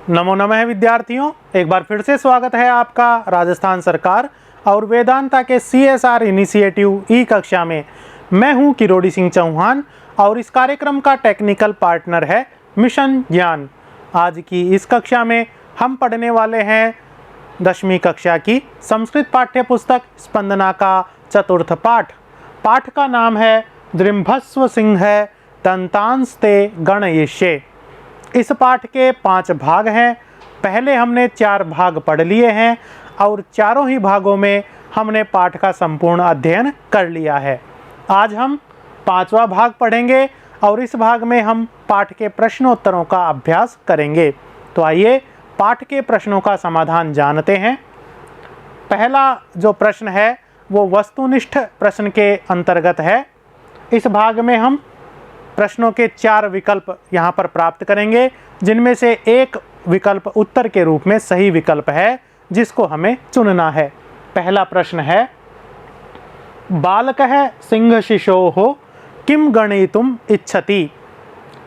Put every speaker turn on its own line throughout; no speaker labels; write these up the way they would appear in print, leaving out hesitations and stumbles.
नमो नमः विद्यार्थियों, एक बार फिर से स्वागत है आपका राजस्थान सरकार और वेदांता के CSR इनिशिएटिव ई कक्षा में। मैं हूं किरोड़ी सिंह चौहान और इस कार्यक्रम का टेक्निकल पार्टनर है मिशन ज्ञान। आज की इस कक्षा में हम पढ़ने वाले हैं 10वीं कक्षा की संस्कृत पाठ्य पुस्तक स्पंदना का चतुर्थ पाठ। पाठ का नाम है दृम्भस्व सिंह दंतांस्ते गणयिष्ये। इस पाठ के 5 भाग हैं। पहले हमने 4 भाग पढ़ लिए हैं और चारों ही भागों में हमने पाठ का संपूर्ण अध्ययन कर लिया है। आज हम 5वां भाग पढ़ेंगे और इस भाग में हम पाठ के प्रश्नोत्तरों का अभ्यास करेंगे। तो आइए पाठ के प्रश्नों का समाधान जानते हैं। पहला जो प्रश्न है वो वस्तुनिष्ठ प्रश्न के अंतर्गत है। इस भाग में हम प्रश्नों के 4 विकल्प यहाँ पर प्राप्त करेंगे, जिनमें से एक विकल्प उत्तर के रूप में सही विकल्प है जिसको हमें चुनना है। पहला प्रश्न है, बालकः सिंह शिशोः किम गणयितुम् इच्छति।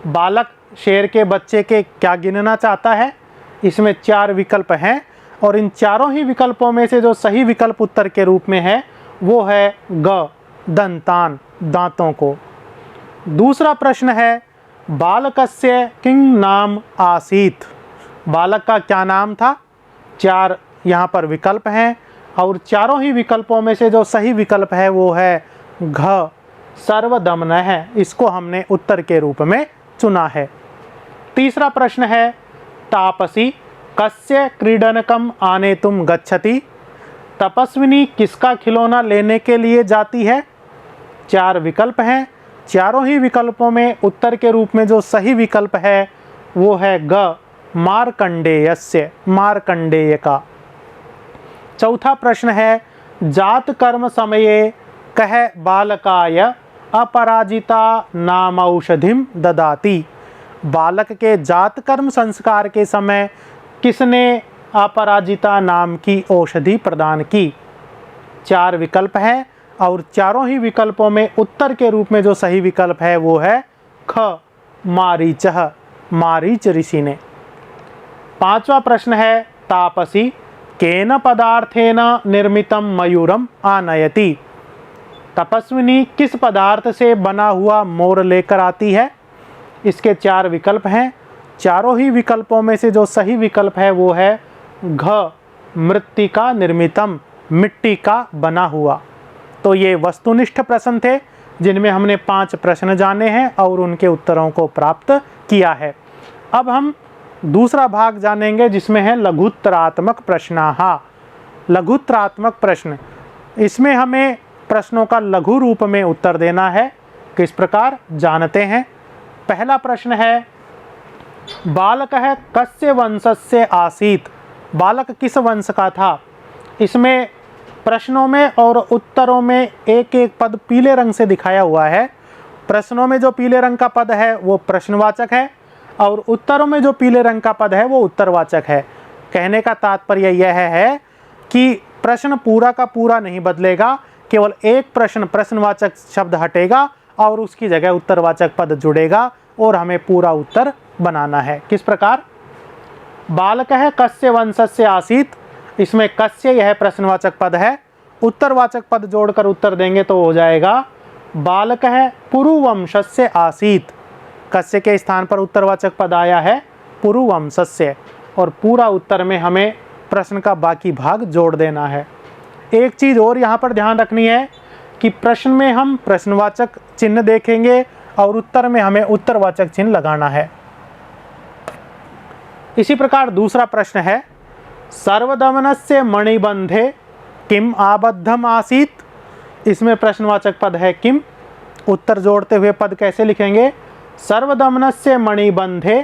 बालक शेर के बच्चे के क्या गिनना चाहता है। इसमें 4 विकल्प हैं और इन चारों ही विकल्पों में से जो सही विकल्प उत्तर के रूप में है वो है ग, दंतान, दांतों को। दूसरा प्रश्न है, बालकस्य किं नाम आसीत। बालक का क्या नाम था। 4 यहाँ पर विकल्प हैं और चारों ही विकल्पों में से जो सही विकल्प है वो है घ, सर्वदमनः है। इसको हमने उत्तर के रूप में चुना है। तीसरा प्रश्न है, तापसी कस्य क्रीडनकम आनेतुम गच्छति। तपस्विनी किसका खिलौना लेने के लिए जाती है। 4 विकल्प हैं। चारों ही विकल्पों में उत्तर के रूप में जो सही विकल्प है वो है ग, मार्कंडेयस्य, मार्कंडेय का। चौथा प्रश्न है, जात कर्म समये कह बालकाय अपराजिता नाम औषधिम ददाति। बालक के जात कर्म संस्कार के समय किसने अपराजिता नाम की औषधि प्रदान की। 4 विकल्प हैं और चारों ही विकल्पों में उत्तर के रूप में जो सही विकल्प है वो है ख, मारीचः, मारीच ऋषि ने। 5वां प्रश्न है, तापसी केन पदार्थेन निर्मितम मयूरम आनयति। तपस्विनी किस पदार्थ से बना हुआ मोर लेकर आती है। इसके 4 विकल्प हैं। चारों ही विकल्पों में से जो सही विकल्प है वो है घ, मृत्तिका निर्मितम, मिट्टी का बना हुआ। तो ये वस्तुनिष्ठ प्रश्न थे जिनमें हमने 5 प्रश्न जाने हैं और उनके उत्तरों को प्राप्त किया है। अब हम दूसरा भाग जानेंगे जिसमें है लघुत्तरात्मक प्रश्नाः। लघुत्तरात्मक प्रश्न, इसमें हमें प्रश्नों का लघु रूप में उत्तर देना है। किस प्रकार जानते हैं। पहला प्रश्न है, बालकः कस्य वंशस्य आसीत्। बालक किस वंश का था। इसमें प्रश्नों में और उत्तरों में एक एक पद पीले रंग से दिखाया हुआ है। प्रश्नों में जो पीले रंग का पद है वो प्रश्नवाचक है और उत्तरों में जो पीले रंग का पद है वो उत्तरवाचक है। कहने का तात्पर्य यह है कि प्रश्न पूरा का पूरा नहीं बदलेगा, केवल एक प्रश्न प्रश्नवाचक शब्द हटेगा और उसकी जगह उत्तरवाचक पद जुड़ेगा और हमें पूरा उत्तर बनाना है। किस प्रकार, बालकः कस्य वंशस्य आसीत्। इसमें कस्य यह प्रश्नवाचक पद है, उत्तरवाचक पद जोड़कर उत्तर देंगे तो हो जाएगा बालकः पुरुवंशस्य आसीत्। कस्य के स्थान पर उत्तरवाचक पद आया है पुरुवंशस्य और पूरा उत्तर में हमें प्रश्न का बाकी भाग जोड़ देना है। एक चीज़ और यहाँ पर ध्यान रखनी है कि प्रश्न में हम प्रश्नवाचक चिन्ह देखेंगे और उत्तर में हमें उत्तरवाचक चिन्ह लगाना है। इसी प्रकार दूसरा प्रश्न है, सर्वदमनस्य मणिबंधे किम आबद्धम आसीत्। इसमें प्रश्नवाचक पद है किम। उत्तर जोड़ते हुए पद कैसे लिखेंगे, सर्वदमनस्य मणिबंधे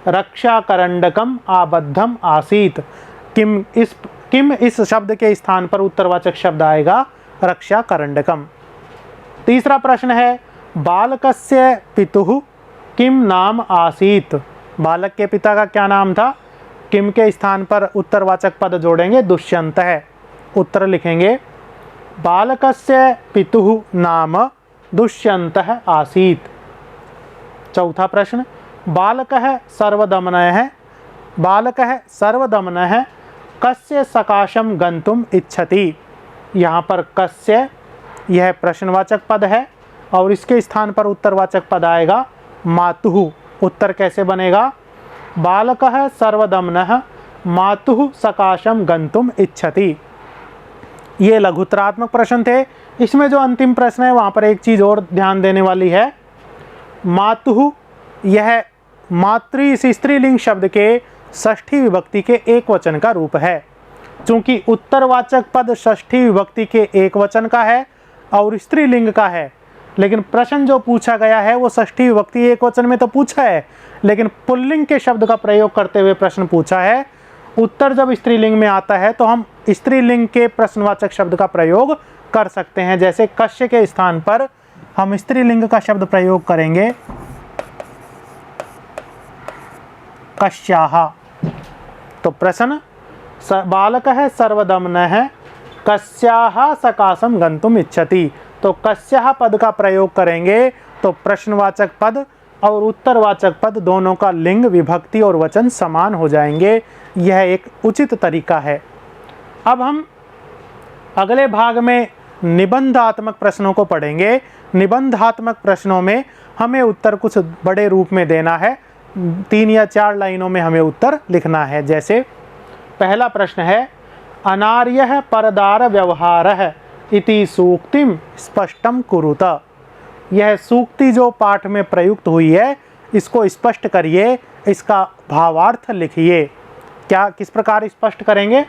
रक्षाकरंडकम आबद्धम आसीत्। किम इस शब्द के स्थान पर उत्तरवाचक शब्द आएगा रक्षाकरंडकम। तीसरा प्रश्न है, बालकस्य पितुः किम नाम आसीत्। बालक के पिता का क्या नाम था। किम के स्थान पर उत्तरवाचक पद जोड़ेंगे दुष्यंतः। उत्तर लिखेंगे, बालकस्य पितुः नाम दुष्यंतः आसीत्। चौथा प्रश्न, बालकः सर्वदमनः बालकः सर्वदमनः कस्य सकाशं गन्तुम् इच्छति। यहाँ पर कस्य यह प्रश्नवाचक पद है और इसके स्थान पर उत्तरवाचक पद आएगा मातुः। उत्तर कैसे बनेगा? बालकः सर्वदमनः मातुः सकाशं गन्तुम् इच्छति। ये लघुत्तरात्मक प्रश्न थे। इसमें जो अंतिम प्रश्न है वहाँ पर एक चीज़ और ध्यान देने वाली है। मातुः यह मातृ इस स्त्रीलिंग शब्द के षष्ठी विभक्ति के एक वचन का रूप है। चूँकि उत्तरवाचक पद षष्ठी विभक्ति के एक वचन का है और स्त्रीलिंग का है, लेकिन प्रश्न जो पूछा गया है वो षष्ठी विभक्ति एक वचन में तो पूछा है, लेकिन पुल्लिंग के शब्द का प्रयोग करते हुए प्रश्न पूछा है। उत्तर जब स्त्रीलिंग में आता है तो हम स्त्रीलिंग के प्रश्नवाचक शब्द का प्रयोग कर सकते हैं। जैसे कश्य के स्थान पर हम स्त्रीलिंग का शब्द प्रयोग करेंगे कश्याः। तो प्रश्न बालकः सर्वदमनः कस्याः सकाशं गन्तुम् इच्छति। तो कस्याः पद का प्रयोग करेंगे तो प्रश्नवाचक पद और उत्तरवाचक पद दोनों का लिंग, विभक्ति और वचन समान हो जाएंगे। यह एक उचित तरीका है। अब हम अगले भाग में निबंधात्मक प्रश्नों को पढ़ेंगे। निबंधात्मक प्रश्नों में हमें उत्तर कुछ बड़े रूप में देना है। 3 या 4 लाइनों में हमें उत्तर लिखना है। जैसे पहला प्रश्न है, अनार्यः परदार व्यवहारः इति सूक्तिम स्पष्टम कुरुत। यह सूक्ति जो पाठ में प्रयुक्त हुई है इसको स्पष्ट करिए, इसका भावार्थ लिखिए। क्या किस प्रकार स्पष्ट करेंगे?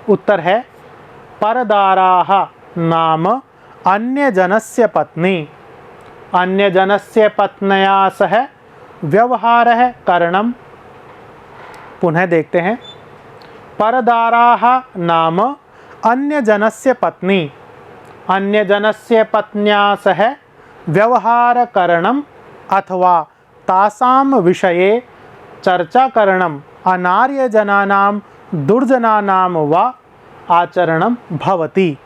उत्तर है, परदाराः नाम अन्यजनस्य पत्नी, अन्यजनस्य पत्न्या सह व्यवहारः करणम। पुनः देखते हैं, परदाराः नाम अन्यजनस्य पत्नी, अन्यजनस्य पत्न्या सह व्यवहारकरणम अथवा तासां विषये चर्चाकरणम अनार्यजनानां दुर्जनानां वा आचरणम भवति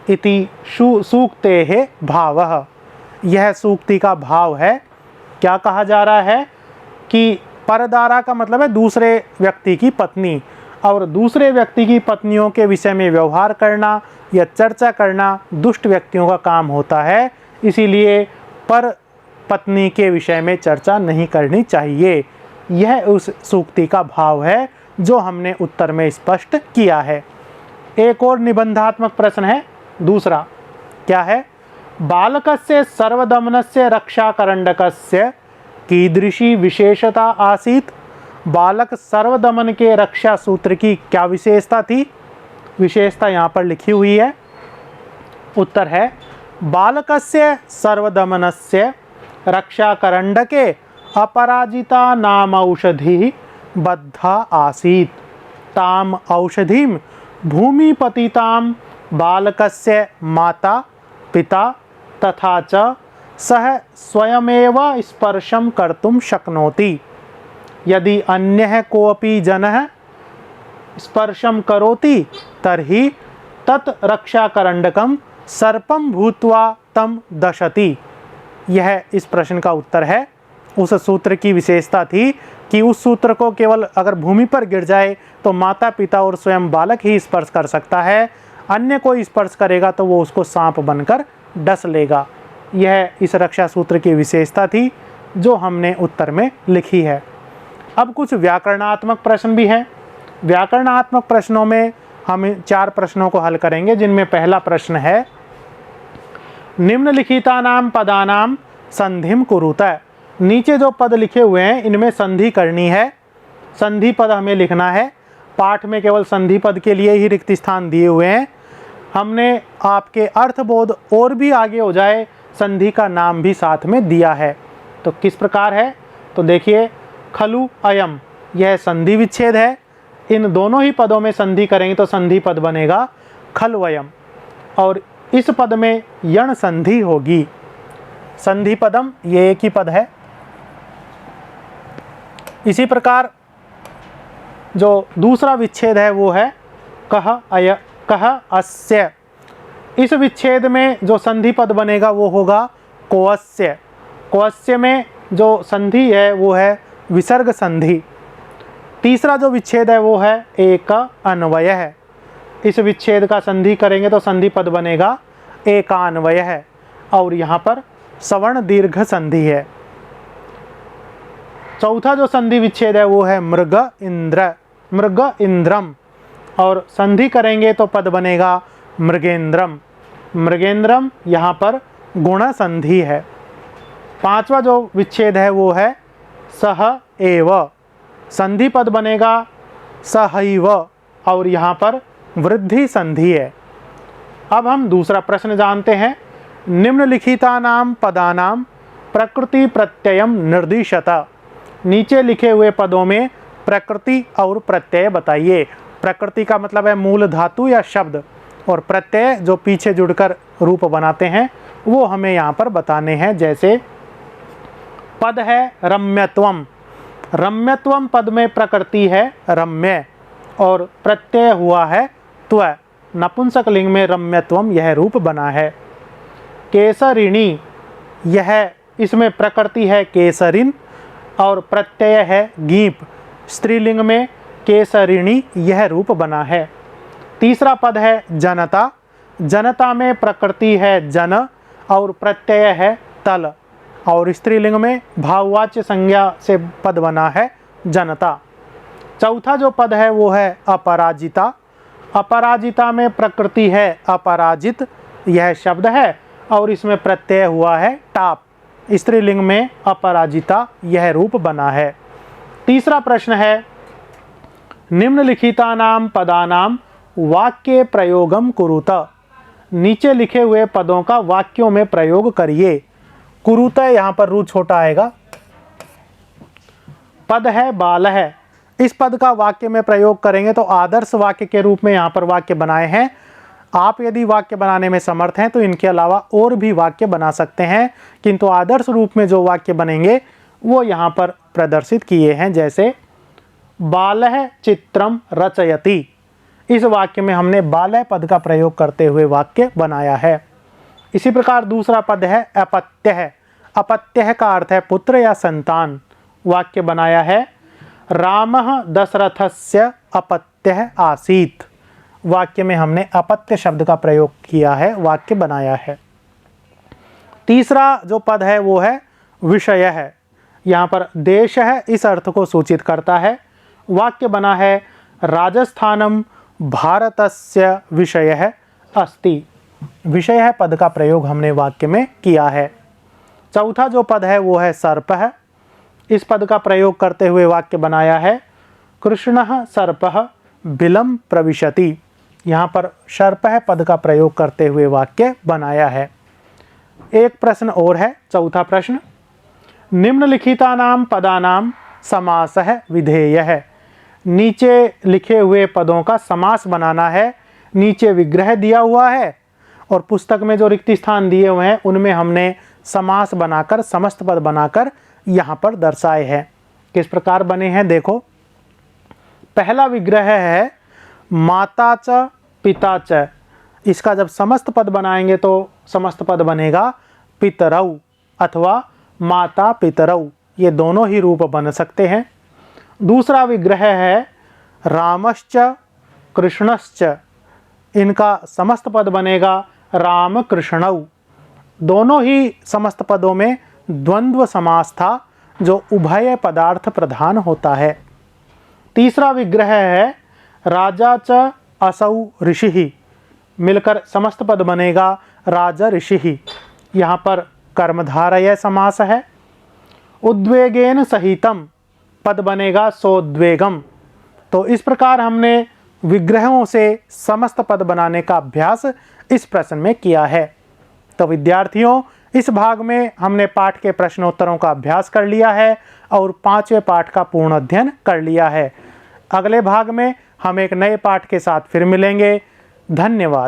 इति सूक्तेः भावः। यह सूक्ति का भाव है। क्या कहा जा रहा है कि परदारा का मतलब है दूसरे व्यक्ति की पत्नी, और दूसरे व्यक्ति की पत्नियों के विषय में व्यवहार करना या चर्चा करना दुष्ट व्यक्तियों का काम होता है। इसीलिए पर पत्नी के विषय में चर्चा नहीं करनी चाहिए। यह उस सूक्ति का भाव है जो हमने उत्तर में स्पष्ट किया है। एक और निबंधात्मक प्रश्न है दूसरा। क्या है? बालकस्य सर्वदमनस्य रक्षाकरण्डकस्य कीदृशी विशेषता आसीत्। बालक सर्वदमन के रक्षा सूत्र की क्या विशेषता थी? विशेषता यहाँ पर लिखी हुई है। उत्तर है, बालकस्य सर्वदमनस्य रक्षाकरण्डके अपराजिता नाम औषधि बद्धा आसीत्। ताम औषधिं भूमिपतितां बालकस्य माता पिता तथा च सः स्वयमेव स्पर्शं कर्तुं शक्नोति। यदि अन्यः कोऽपि जनः स्पर्शं करोति तर्हि तत् रक्षाकरण्डकं सर्पं भूत्वा तं दशति। यह इस प्रश्न का उत्तर है। उस सूत्र की विशेषता थी कि उस सूत्र को केवल अगर भूमि पर गिर जाए तो माता पिता और स्वयं बालक ही स्पर्श कर सकता है, अन्य कोई स्पर्श करेगा तो वो उसको सांप बनकर डस लेगा। यह इस रक्षा सूत्र की विशेषता थी जो हमने उत्तर में लिखी है। अब कुछ व्याकरणात्मक प्रश्न भी हैं। व्याकरणात्मक प्रश्नों में हम 4 प्रश्नों को हल करेंगे, जिनमें पहला प्रश्न है, निम्नलिखितानां पदानां संधिं कुरुत। नीचे जो पद लिखे हुए हैं इनमें संधि करनी है। संधि पद हमें लिखना है। पाठ में केवल संधि पद के लिए ही रिक्त स्थान दिए हुए हैं। हमने आपके अर्थबोध और भी आगे हो जाए संधि का नाम भी साथ में दिया है। तो किस प्रकार है? तो देखिए, खलु अयम, यह संधि विच्छेद है। इन दोनों ही पदों में संधि करेंगे तो संधि पद बनेगा खलवयम, और इस पद में यण संधि होगी। संधि पदम, ये एक ही पद है। इसी प्रकार जो दूसरा विच्छेद है वो है कह अस्य। इस विच्छेद में जो संधि पद बनेगा वो होगा कोअस्य। कोअस्य में जो संधि है वो है विसर्ग संधि। तीसरा जो विच्छेद है वो है एक अन्वय है। इस विच्छेद का संधि करेंगे तो संधि पद बनेगा एकान्वय है, और यहाँ पर सवर्ण दीर्घ संधि है। चौथा जो संधि विच्छेद है वो है मृग इंद्र, मृग इंद्रम, और संधि करेंगे तो पद बनेगा मृगेंद्रम, मृगेंद्रम, यहाँ पर गुण संधि है। पांचवा जो विच्छेद है वो है सह एव, संधि पद बनेगा सहैव, और यहाँ पर वृद्धि संधि है। अब हम दूसरा प्रश्न जानते हैं। निम्नलिखितानां पदानां प्रकृति प्रत्ययम निर्दिशत, नीचे लिखे हुए पदों में प्रकृति और प्रत्यय बताइए। प्रकृति का मतलब है मूल धातु या शब्द, और प्रत्यय जो पीछे जुड़कर रूप बनाते हैं वो हमें यहाँ पर बताने हैं। जैसे पद है रम्यत्वम, रम्यत्वम पद में प्रकृति है रम्य और प्रत्यय हुआ है त्व, नपुंसक लिंग में रम्यत्वम यह रूप बना है। केसरिणी, यह इसमें प्रकृति है केसरिन और प्रत्यय है गीप, स्त्रीलिंग में केसरिणी यह रूप बना है। तीसरा पद है जनता, जनता में प्रकृति है जन और प्रत्यय है तल, और स्त्रीलिंग में भाववाच्य संज्ञा से पद बना है जनता। चौथा जो पद है वो है अपराजिता, अपराजिता में प्रकृति है अपराजित यह शब्द है और इसमें प्रत्यय हुआ है टाप, स्त्रीलिंग में अपराजिता यह रूप बना है। तीसरा प्रश्न है निम्नलिखितानां पदानां वाक्य प्रयोगम कुरुत, नीचे लिखे हुए पदों का वाक्यों में प्रयोग करिए। कुरुत यहाँ पर रू छोटा आएगा। पद है बाल है, इस पद का वाक्य में प्रयोग करेंगे तो आदर्श वाक्य के रूप में यहाँ पर वाक्य बनाए हैं। आप यदि वाक्य बनाने में समर्थ हैं तो इनके अलावा और भी वाक्य बना सकते हैं, किंतु आदर्श रूप में जो वाक्य बनेंगे वो यहाँ पर प्रदर्शित किए हैं। जैसे बालः चित्रम रचयति, इस वाक्य में हमने बालः पद का प्रयोग करते हुए वाक्य बनाया है। इसी प्रकार दूसरा पद है अपत्यः, अपत्यः का अर्थ है पुत्र या संतान, वाक्य बनाया है रामः दशरथस्य अपत्यः आसीत्, वाक्य में हमने अपत्य शब्द का प्रयोग किया है, वाक्य बनाया है। तीसरा जो पद है वो है विषय है, यहाँ पर देश है इस अर्थ को सूचित करता है, वाक्य बना है राजस्थानम भारतस्य विषयः अस्ति, विषय है पद का प्रयोग हमने वाक्य में किया है। चौथा जो पद है वो है सर्प है, इस पद का प्रयोग करते हुए वाक्य बनाया है कृष्णः सर्पः बिलं प्रविशति, यहाँ पर सर्प है पद का प्रयोग करते हुए वाक्य बनाया है। एक प्रश्न और है, चौथा प्रश्न निम्नलिखितानां पदानां समासः विधेयः, नीचे लिखे हुए पदों का समास बनाना है। नीचे विग्रह दिया हुआ है और पुस्तक में जो रिक्त स्थान दिए हुए हैं उनमें हमने समास बनाकर समस्त पद बनाकर यहाँ पर दर्शाए हैं। किस प्रकार बने हैं देखो। पहला विग्रह है माता च पिता च, इसका जब समस्त पद बनाएंगे तो समस्त पद बनेगा पितरौ अथवा माता पितरौ, ये दोनों ही रूप बन सकते हैं। दूसरा विग्रह है रामश्च कृष्णश्च, इनका समस्त पद बनेगा राम कृष्णौ, दोनों ही समस्त पदों में द्वंद्व समास था जो उभय पदार्थ प्रधान होता है। तीसरा विग्रह है राजा च असौ ऋषिः, मिलकर समस्त पद बनेगा राजा ऋषिः, यहाँ पर कर्मधारय समास है। उद्वेगेन सहितम पद बनेगा सोद्वेगम। तो इस प्रकार हमने विग्रहों से समस्त पद बनाने का अभ्यास इस प्रश्न में किया है। तो विद्यार्थियों, इस भाग में हमने पाठ के प्रश्नोत्तरों का अभ्यास कर लिया है और 5वें पाठ का पूर्ण अध्ययन कर लिया है। अगले भाग में हम एक नए पाठ के साथ फिर मिलेंगे। धन्यवाद।